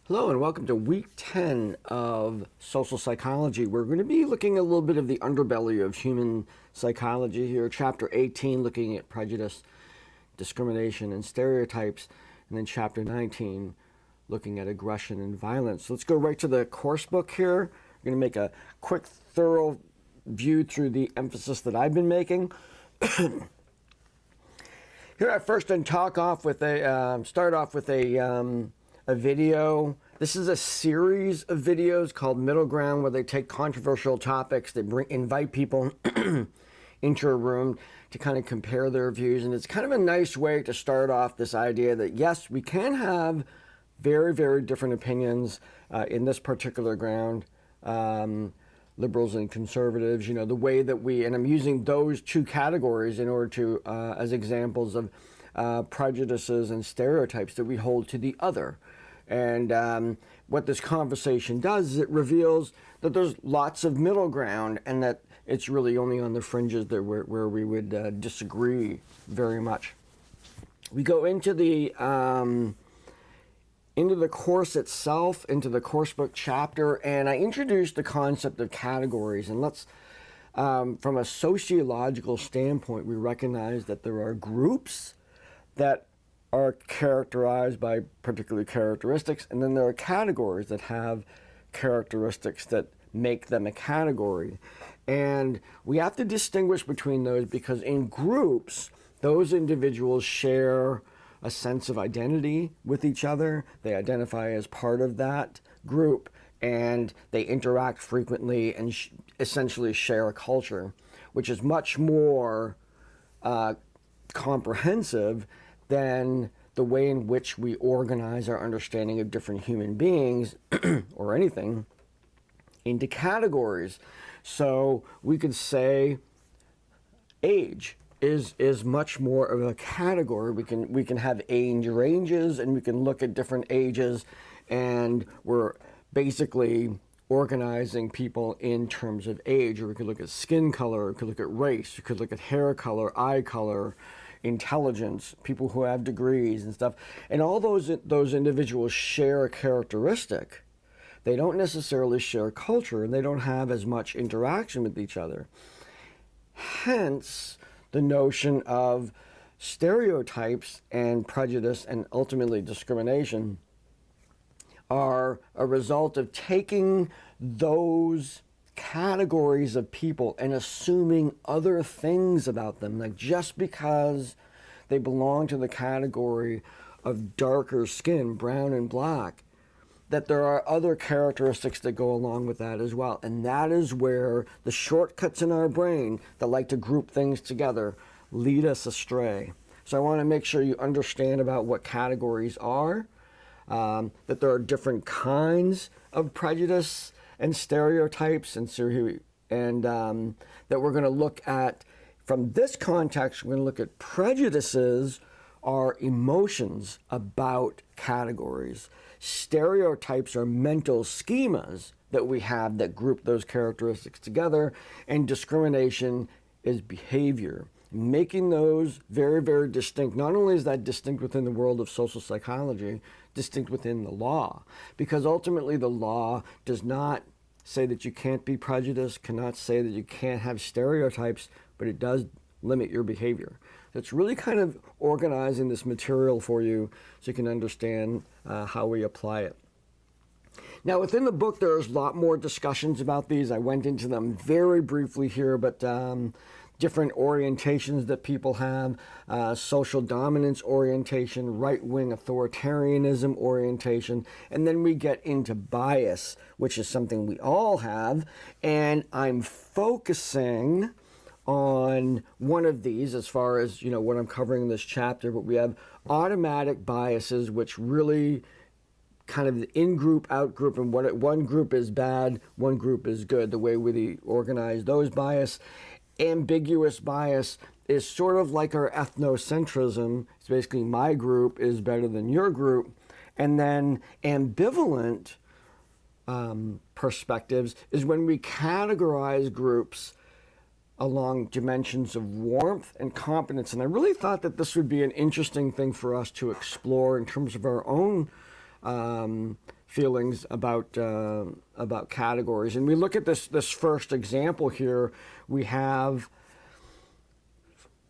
Hello and welcome to week 10 of social psychology. We're going to be looking at a little bit of the underbelly of human psychology here. Chapter 18, looking at prejudice, discrimination, and stereotypes. And then chapter 19, looking at aggression and violence. So let's go right to the course book here. We're going to make a quick, thorough view through the emphasis that I've been making. Here I first start off with a video. This is a series of videos called Middle Ground, where they take controversial topics, they invite people into a room to kind of compare their views, and it's kind of a nice way to start off this idea that yes, we can have very, very different opinions in this particular ground, liberals and conservatives, the way that and I'm using those two categories in order to, as examples of prejudices and stereotypes that we hold to the other. And what this conversation does is it reveals that there's lots of middle ground, and that it's really only on the fringes that where we would disagree very much. We go into the course itself, into the course book chapter, and I introduce the concept of categories. And let's, from a sociological standpoint, we recognize that there are groups that are characterized by particular characteristics, and then there are categories that have characteristics that make them a category. And we have to distinguish between those, because in groups, those individuals share a sense of identity with each other. They identify as part of that group, and they interact frequently and essentially share a culture, which is much more comprehensive than the way in which we organize our understanding of different human beings or anything into categories. So we could say age is much more of a category. We can have age ranges, and we can look at different ages, and we're basically organizing people in terms of age. Or we could look at skin color, we could look at race, we could look at hair color, eye color, intelligence, people who have degrees and stuff. And all those individuals share a characteristic. They don't necessarily share culture, and they don't have as much interaction with each other. Hence, the notion of stereotypes and prejudice and ultimately discrimination are a result of taking those categories of people and assuming other things about them. Like, just because they belong to the category of darker skin, brown and black, that there are other characteristics that go along with that as well. And that is where the shortcuts in our brain that like to group things together lead us astray. So I want to make sure you understand about what categories are, that there are different kinds of prejudice and stereotypes, and that we're going to look at, from this context, we're going to look at prejudices are emotions about categories. Stereotypes are mental schemas that we have that group those characteristics together, and discrimination is behavior. Making those very, very distinct. Not only is that distinct within the world of social psychology, distinct within the law, because ultimately the law does not say that you can't be prejudiced, cannot say that you can't have stereotypes, but it does limit your behavior. So it's really kind of organizing this material for you so you can understand how we apply it. Now, within the book, there's a lot more discussions about these. I went into them very briefly here, but different orientations that people have, social dominance orientation, right-wing authoritarianism orientation, and then we get into bias, which is something we all have, and I'm focusing on one of these as far as, what I'm covering in this chapter, but we have automatic biases, which really kind of in-group, out-group, and one group is bad, one group is good, the way we organize those bias. Ambiguous bias is sort of like our ethnocentrism. It's basically my group is better than your group. And then ambivalent perspectives is when we categorize groups along dimensions of warmth and competence. And I really thought that this would be an interesting thing for us to explore in terms of our own feelings about categories. And we look at this first example here. We have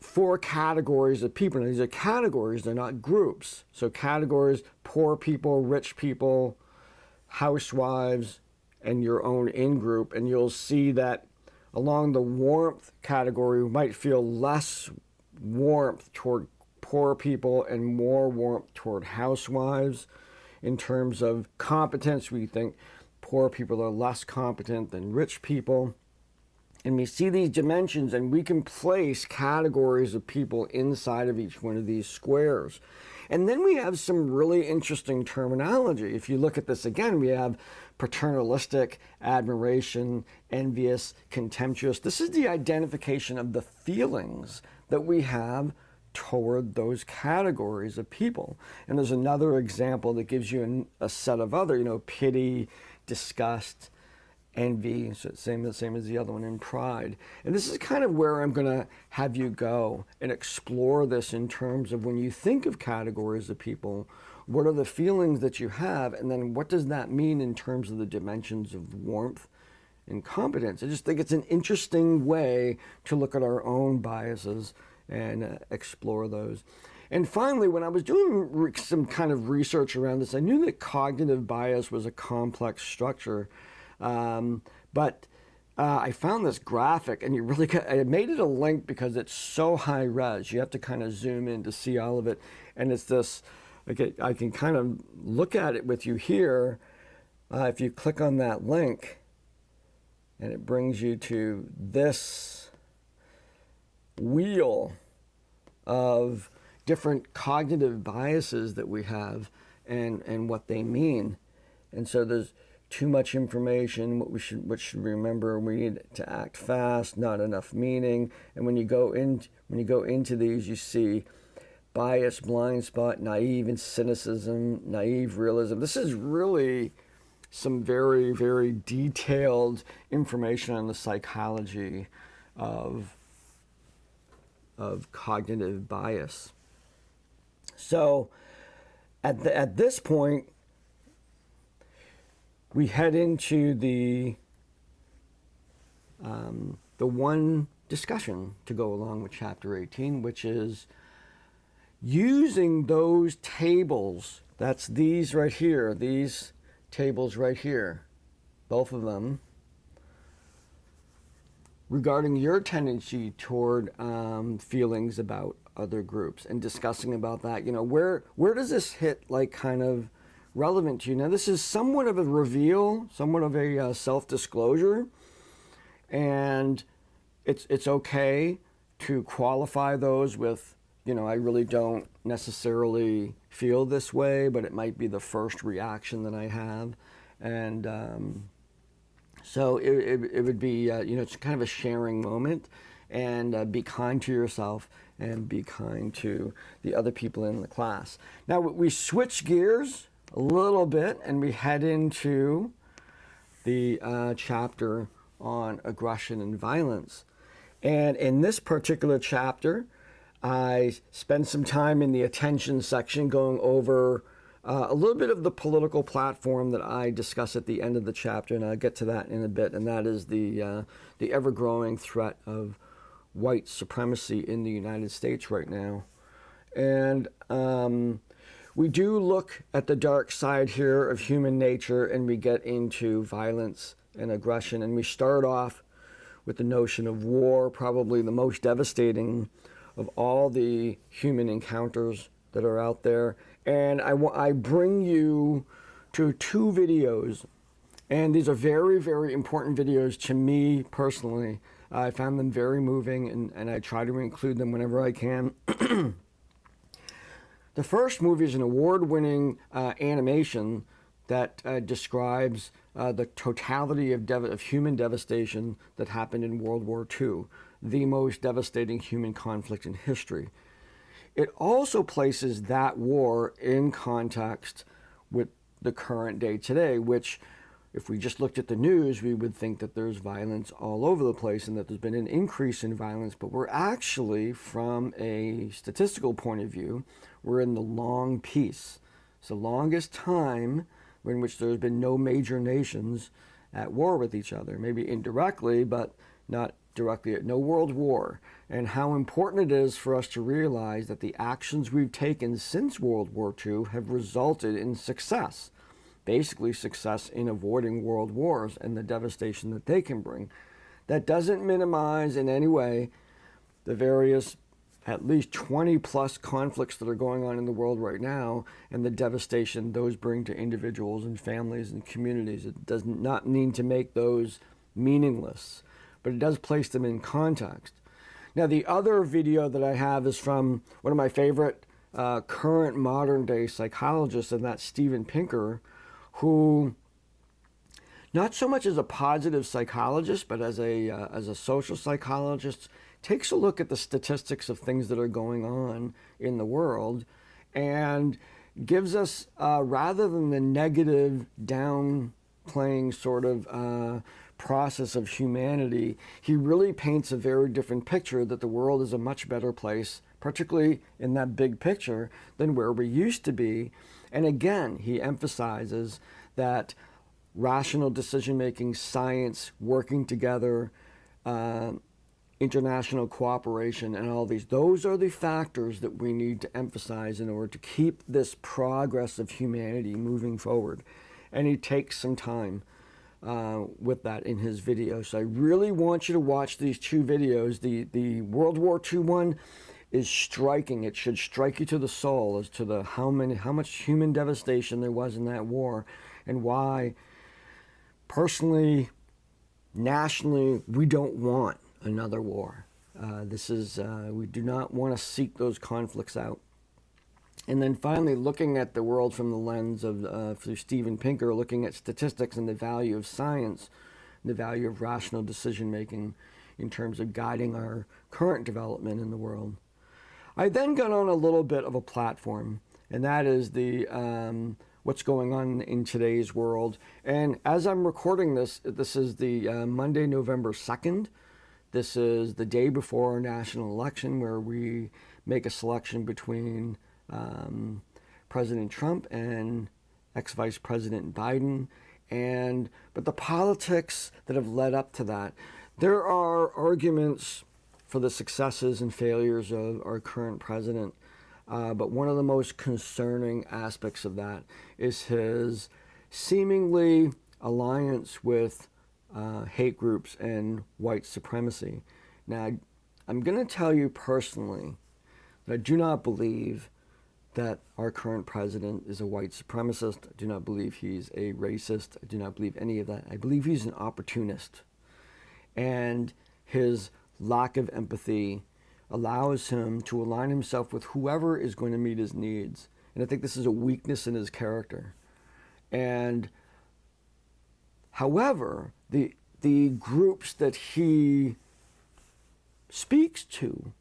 4 categories of people. Now, these are categories, they're not groups. So categories: poor people, rich people, housewives, and your own in-group. And you'll see that along the warmth category, we might feel less warmth toward poor people and more warmth toward housewives. In terms of competence, we think poor people are less competent than rich people. And we see these dimensions, and we can place categories of people inside of each one of these squares. And then we have some really interesting terminology. If you look at this again, we have paternalistic, admiration, envious, contemptuous. This is the identification of the feelings that we have toward those categories of people. And there's another example that gives you a set of other, pity, disgust, envy, so same as the other one, and pride. And this is kind of where I'm going to have you go and explore this in terms of when you think of categories of people, what are the feelings that you have, and then what does that mean in terms of the dimensions of warmth and competence. I just think it's an interesting way to look at our own biases and explore those. And finally, when I was doing some kind of research around this, I knew that cognitive bias was a complex structure. But I found this graphic, and I made it a link because it's so high res. You have to kind of zoom in to see all of it. And it's this, I can kind of look at it with you here. If you click on that link, and it brings you to this wheel of different cognitive biases that we have and what they mean. And so there's too much information, what should we remember, we need to act fast, not enough meaning. And when you go into these, you see bias, blind spot, naive and cynicism, naive realism. This is really some very, very detailed information on the psychology of cognitive bias. So at this point, we head into the one discussion to go along with Chapter 18, which is using those tables. That's these right here, these tables right here, both of them, regarding your tendency toward feelings about other groups and discussing about that. Where does this hit kind of relevant to you? Now, this is somewhat of a reveal, somewhat of a self-disclosure, and it's okay to qualify those with, I really don't necessarily feel this way, but it might be the first reaction that I have. And so it would be, it's kind of a sharing moment, and be kind to yourself and be kind to the other people in the class. Now, we switch gears a little bit, and we head into the chapter on aggression and violence. And in this particular chapter, I spend some time in the attention section going over a little bit of the political platform that I discuss at the end of the chapter, and I'll get to that in a bit, and that is the ever-growing threat of white supremacy in the United States right now. And we do look at the dark side here of human nature, and we get into violence and aggression. And we start off with the notion of war, probably the most devastating of all the human encounters that are out there. And I bring you to 2 videos, and these are very, very important videos to me personally. I found them very moving, and I try to include them whenever I can. The first movie is an award-winning animation that describes the totality of human devastation that happened in World War II, the most devastating human conflict in history. It also places that war in context with the current day today, which, if we just looked at the news, we would think that there's violence all over the place and that there's been an increase in violence. But we're actually, from a statistical point of view, we're in the long peace. It's the longest time in which there's been no major nations at war with each other, maybe indirectly, but not directly, no world war, and how important it is for us to realize that the actions we've taken since World War II have resulted in success, basically success in avoiding world wars and the devastation that they can bring. That doesn't minimize in any way the various at least 20 plus conflicts that are going on in the world right now and the devastation those bring to individuals and families and communities. It does not mean to make those meaningless, but it does place them in context. Now, the other video that I have is from one of my favorite current modern day psychologists, and that's Steven Pinker, who, not so much as a positive psychologist, but as a social psychologist, takes a look at the statistics of things that are going on in the world and gives us, rather than the negative downplaying sort of process of humanity, he really paints a very different picture that the world is a much better place, particularly in that big picture, than where we used to be. And again, he emphasizes that rational decision-making, science, working together, international cooperation, and all these, those are the factors that we need to emphasize in order to keep this progress of humanity moving forward. And he takes some time with that in his video. So I really want you to watch these two videos. The World War II one is striking. It should strike you to the soul as to how much human devastation there was in that war, and why, personally, nationally, we don't want another war. We do not want to seek those conflicts out. And then finally, looking at the world from the lens of, through Steven Pinker, looking at statistics and the value of science, the value of rational decision-making in terms of guiding our current development in the world. I then got on a little bit of a platform, and that is what's going on in today's world. And as I'm recording this, this is the Monday, November 2nd. This is the day before our national election, where we make a selection between President Trump and ex-Vice President Biden. But the politics that have led up to that, there are arguments for the successes and failures of our current president. But one of the most concerning aspects of that is his seemingly alliance with hate groups and white supremacy. Now, I'm going to tell you personally that I do not believe that our current president is a white supremacist. I do not believe he's a racist. I do not believe any of that. I believe he's an opportunist. And his lack of empathy allows him to align himself with whoever is going to meet his needs. And I think this is a weakness in his character. And however, the groups that he speaks to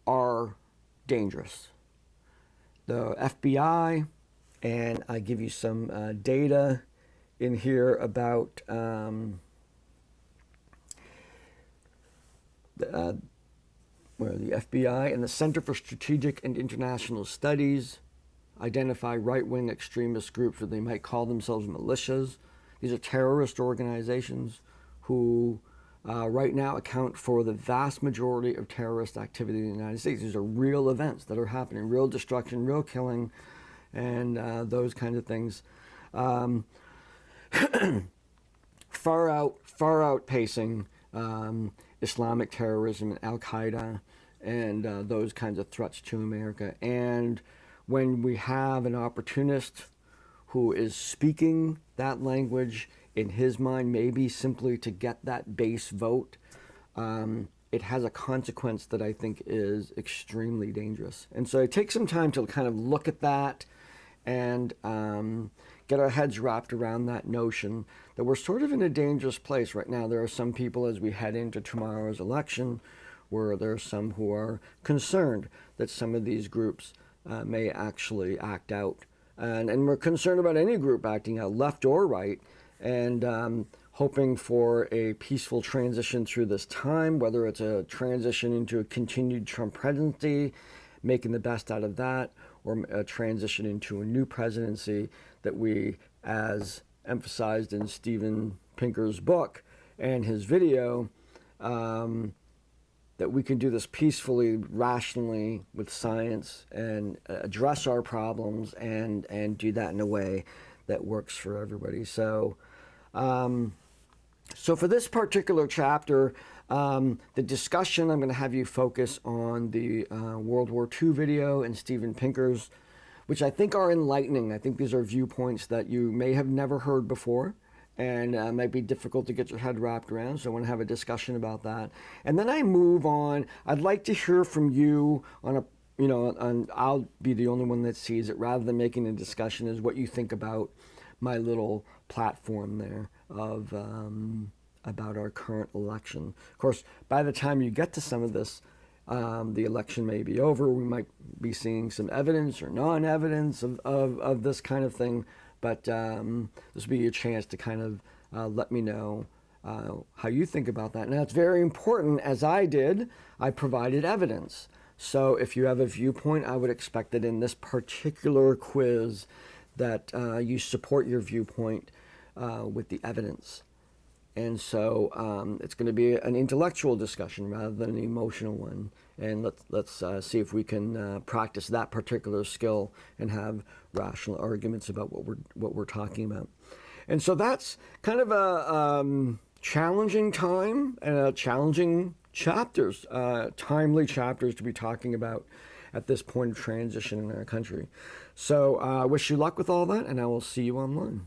are dangerous. The FBI, and I give you some data in here about the FBI and the Center for Strategic and International Studies identify right-wing extremist groups, or they might call themselves militias. These are terrorist organizations who right now account for the vast majority of terrorist activity in the United States. These are real events that are happening, real destruction, real killing, and those kinds of things. Far outpacing Islamic terrorism and Al-Qaeda and those kinds of threats to America. And when we have an opportunist who is speaking that language, in his mind, maybe simply to get that base vote, it has a consequence that I think is extremely dangerous. And so it takes some time to kind of look at that and get our heads wrapped around that notion that we're sort of in a dangerous place right now. There are some people, as we head into tomorrow's election, where there are some who are concerned that some of these groups may actually act out. And we're concerned about any group acting out, left or right, and hoping for a peaceful transition through this time, whether it's a transition into a continued Trump presidency, making the best out of that, or transition into a new presidency, that we, as emphasized in Steven Pinker's book and his video, that we can do this peacefully, rationally, with science, and address our problems, and do that in a way that works for everybody. So, so for this particular chapter, the discussion, I'm going to have you focus on the World War II video and Steven Pinker's, which I think are enlightening. I think these are viewpoints that you may have never heard before, and might be difficult to get your head wrapped around. So I want to have a discussion about that. And then I move on. I'd like to hear from you on a, on, I'll be the only one that sees it, rather than making a discussion, is what you think about my little platform there of about our current election. Of course, by the time you get to some of this, the election may be over. We might be seeing some evidence or non-evidence of this kind of thing. But this will be a chance to kind of let me know how you think about that. Now, it's very important, as I did, I provided evidence. So if you have a viewpoint, I would expect that in this particular quiz that you support your viewpoint with the evidence. And so it's going to be an intellectual discussion rather than an emotional one. And let's see if we can practice that particular skill and have rational arguments about what we're talking about. And so that's kind of a challenging time and challenging chapters, timely chapters to be talking about at this point of transition in our country. So I wish you luck with all that, and I will see you online.